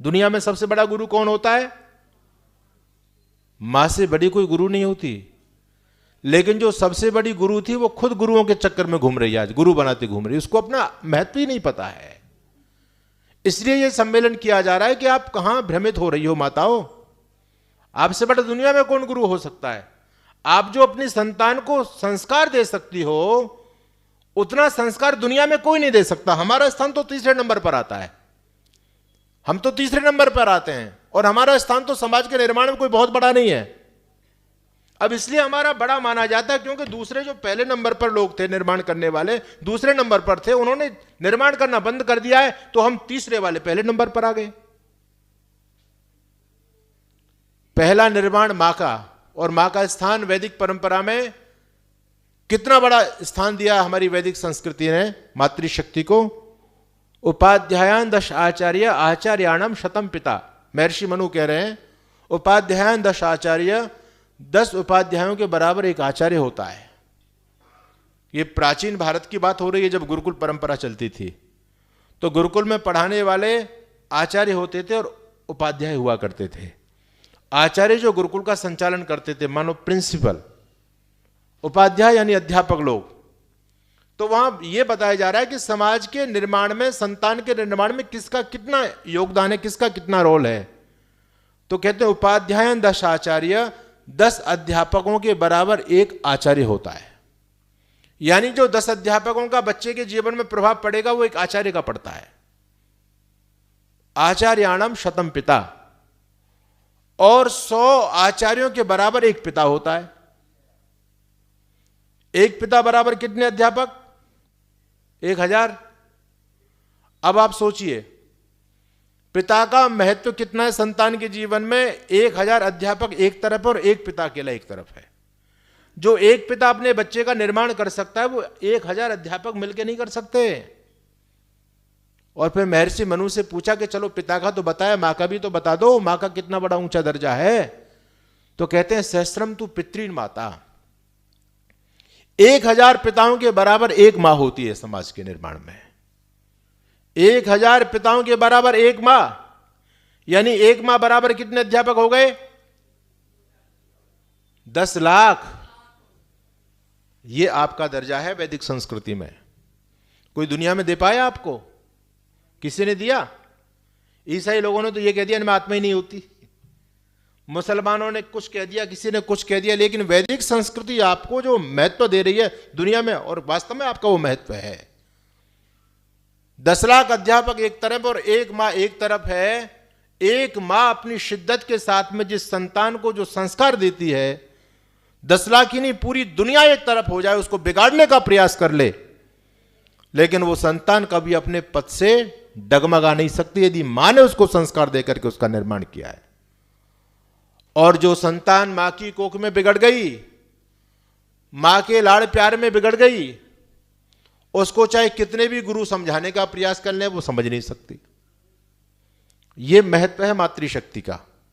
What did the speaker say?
दुनिया में सबसे बड़ा गुरु कौन होता है? मां से बड़ी कोई गुरु नहीं होती। लेकिन जो सबसे बड़ी गुरु थी वो खुद गुरुओं के चक्कर में घूम रही है, आज गुरु बनाते घूम रही है, उसको अपना महत्व ही नहीं पता है। इसलिए यह सम्मेलन किया जा रहा है कि आप कहां भ्रमित हो रही हो माताओं। आपसे बड़ा दुनिया में कौन गुरु हो सकता है? आप जो अपनी संतान को संस्कार दे सकती हो, उतना संस्कार दुनिया में कोई नहीं दे सकता। हमारा स्थान तो तीसरे नंबर पर आता है, हम तो तीसरे नंबर पर आते हैं, और हमारा स्थान तो समाज के निर्माण में कोई बहुत बड़ा नहीं है। अब इसलिए हमारा बड़ा माना जाता है क्योंकि दूसरे जो पहले नंबर पर लोग थे निर्माण करने वाले, दूसरे नंबर पर थे, उन्होंने निर्माण करना बंद कर दिया है, तो हम तीसरे वाले पहले नंबर पर आ गए। पहला निर्माण मां का, और मां का स्थान वैदिक परंपरा में कितना बड़ा स्थान दिया हमारी वैदिक संस्कृति ने मातृशक्ति को। उपाध्यायान 10 आचार्य आचार्याणाम शतम पिता, महर्षि मनु कह रहे हैं उपाध्यायान 10 आचार्य, 10 उपाध्यायों के बराबर एक आचार्य होता है। ये प्राचीन भारत की बात हो रही है, जब गुरुकुल परंपरा चलती थी तो गुरुकुल में पढ़ाने वाले आचार्य होते थे और उपाध्याय हुआ करते थे। आचार्य जो गुरुकुल का संचालन करते थे, मानो प्रिंसिपल, उपाध्याय यानी अध्यापक लोग। तो वहां यह बताया जा रहा है कि समाज के निर्माण में, संतान के निर्माण में किसका कितना योगदान है, किसका कितना रोल है। तो कहते हैं उपाध्यायन 10 आचार्य, 10 अध्यापकों के बराबर एक आचार्य होता है। यानी जो 10 अध्यापकों का बच्चे के जीवन में प्रभाव पड़ेगा वो एक आचार्य का पड़ता है। आचार्याणाम शतम पिता, और 100 आचार्यों के बराबर एक पिता होता है। एक पिता बराबर कितने अध्यापक? 1000। अब आप सोचिए पिता का महत्व कितना है संतान के जीवन में। 1000 अध्यापक एक तरफ और एक पिता अकेला एक तरफ है। जो एक पिता अपने बच्चे का निर्माण कर सकता है वो 1000 अध्यापक मिलकर नहीं कर सकते। और फिर महर्षि मनु से पूछा कि चलो पिता का तो बताया, मां का भी तो बता दो, मां का कितना बड़ा ऊंचा दर्जा है। तो कहते हैं सहस्त्रम तु पितृन माता, 1000 पिताओं के बराबर एक मां होती है समाज के निर्माण में। 1000 पिताओं के बराबर एक मां, यानी एक मां बराबर कितने अध्यापक हो गए? 10 लाख। यह आपका दर्जा है वैदिक संस्कृति में। कोई दुनिया में दे पाया आपको? किसी ने दिया? ईसाई लोगों ने तो यह कह दिया इनमें आत्मा ही नहीं होती, मुसलमानों ने कुछ कह दिया, किसी ने कुछ कह दिया, लेकिन वैदिक संस्कृति आपको जो महत्व दे रही है दुनिया में, और वास्तव में आपका वो महत्व है। 10 लाख अध्यापक एक तरफ और एक मां एक तरफ है। एक मां अपनी शिद्दत के साथ में जिस संतान को जो संस्कार देती है, 10 लाख ही नहीं पूरी दुनिया एक तरफ हो जाए उसको बिगाड़ने का प्रयास कर ले, लेकिन वो संतान कभी अपने पद से डगमगा नहीं सकती यदि मां ने उसको संस्कार देकर के उसका निर्माण किया है। और जो संतान मां की कोख में बिगड़ गई, मां के लाड़ प्यार में बिगड़ गई, उसको चाहे कितने भी गुरु समझाने का प्रयास कर लें वो समझ नहीं सकती। यह महत्व है मातृशक्ति का।